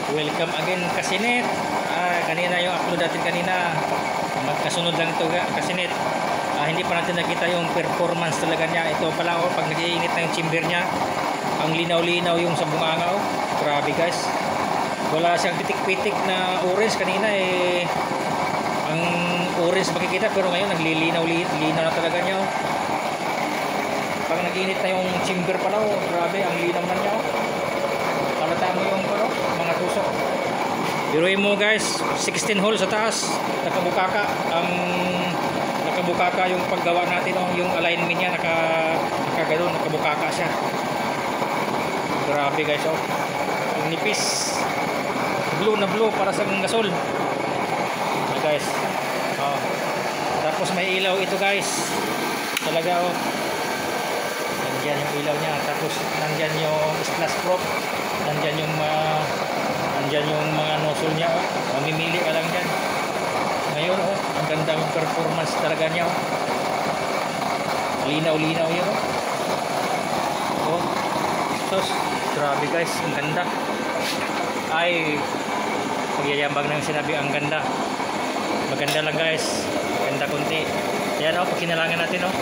Welcome again Kasinit. Kanina yung upload natin kanina. Magkasunod lang ito Kasinit. Hindi pa natin nakita yung performance talaga niya. Ito pala pag nag-iinit na yung chamber niya. Ang linaw-linaw yung sa bunganga Grabe guys. Wala siyang pitik-pitik na orange kanina ang orange makikita pero ngayon naglilinaw-linaw na talaga niya Pag nag-iinit na yung chamber pala grabe ang linaw na niya Halata mo yung mga tusok. Biruin mo guys, 16 hole sa taas. Nakabukaka yung paggawa natin yung alignment niya nakaganoon, nakabukaka siya. Grabe guys Ang nipis. Blue na blue para sa gasol. Guys. Tapos may ilaw ito guys. Talaga Nandyan yung ilaw niya. Tapos nandyan yung splash prop. Nandyan yung mga nozzle niya Mamimili ka lang dyan. Ngayon ang ganda ng performance talaga niya Linaw-linaw yun Sos, grabe guys, ang ganda. Ay, pagyayambang ng sinabi ang ganda. Maganda lang guys. Maganda konti. Yan pag kinalangan natin ang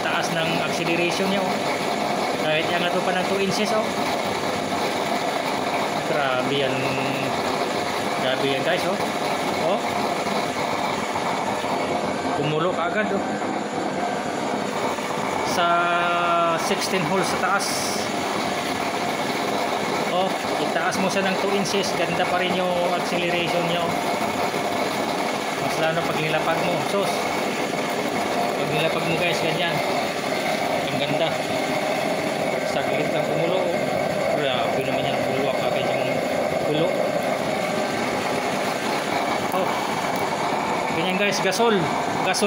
taas ng acceleration niya kahit yung ato pa ng 2 inches Grabe yan guys Kumulo ka agad sa 16 holes sa taas. Itaas mo siya ng 2 inches, ganda pa rin yung acceleration niya mas lalo pag nilapag mo. Pag nilapag mo guys, ganyan ang ganda. Saglit lang kumulo grabe naman yan, buluwak agad yung kulo. Ganyan guys, gasol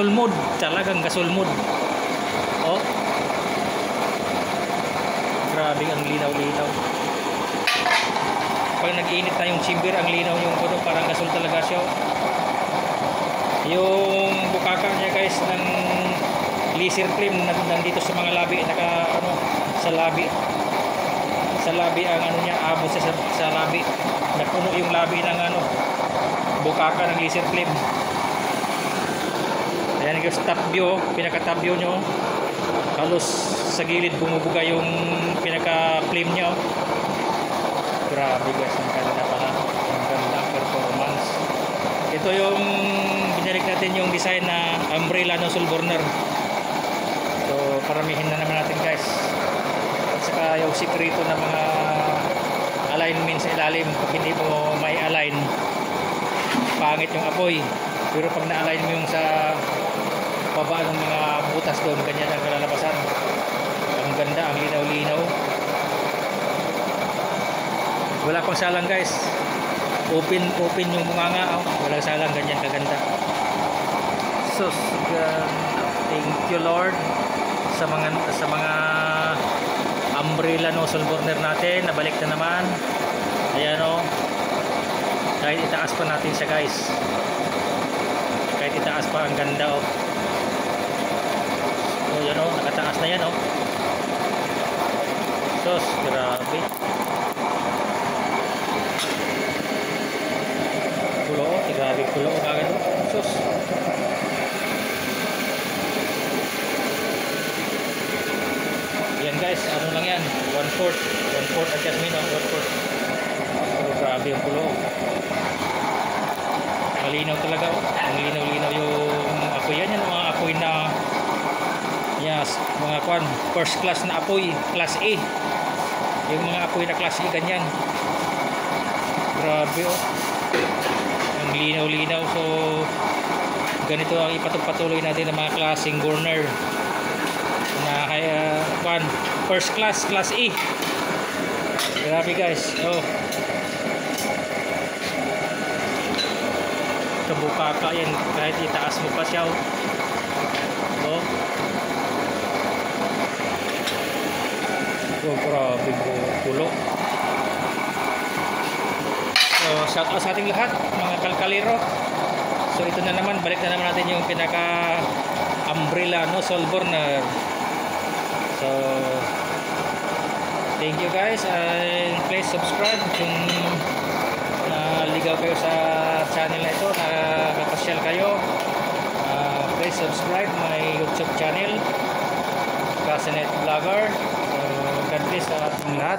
mode, talagang gasol mode. Grabe ang linaw-linaw. Pag nag-iinit na yung chamber, ang linaw yung parang gasol talaga siya. Yung bukaka niya guys ng laser flame nandito sa mga labi, sa labi ang niya, abot sa labi. Napuno yung labi ng bukaka ng laser flame. Ayan guys, top view, pinaka-top view nyo. Halos sa gilid bumubuga yung pinaka-flame niya Grabe guys, ang ganda pala. Ang ganda ang performance. Ito yung binalik natin yung design na umbrella nozzle burner. So paramihin na naman natin guys. At saka yung sikreto na mga alignment sa ilalim. Pag hindi mo may align, pangit yung apoy. Pero pag na-align mo yung sa baba ng mga butas doon, ganyan ang kalalabasan. Ang ganda, ang linaw-linaw. Wala pang salang guys. Open yung bunganga. Walang salang, ganyan kaganda. So, thank you Lord sa mga umbrella nozzle burner natin. Nabalik na naman. Ayan kahit itaas pa natin siya guys. Kahit itaas pa, ang ganda yan nakataas na yan Sos, grabe. Grabe kulo agad Sos. Yan guys, lang yan, 1/4 adjustment 1/4. Grabe yung kulo. Malinaw talaga ang linaw-linaw yung apoy yan mga apoy na mga first class na apoy, class A. Yung mga apoy na class A ganyan. Grabe ang linaw-linaw. So ganito ang ipatugpatuloy natin ng mga klaseng burner na first class, class A. Grabe guys. Kabukaka yan kahit itaas mo pa siya grabe kulo. So shout out sa ating lahat mga kalkalero. So ito na naman, balik na naman natin yung pinaka umbrella nozzle burner. So Thank you guys, and please subscribe kung naligaw kayo sa channel na ito, nakapasyal kayo. Please subscribe my YouTube channel, Kasinet Vlogger. So God bless sa ating lahat.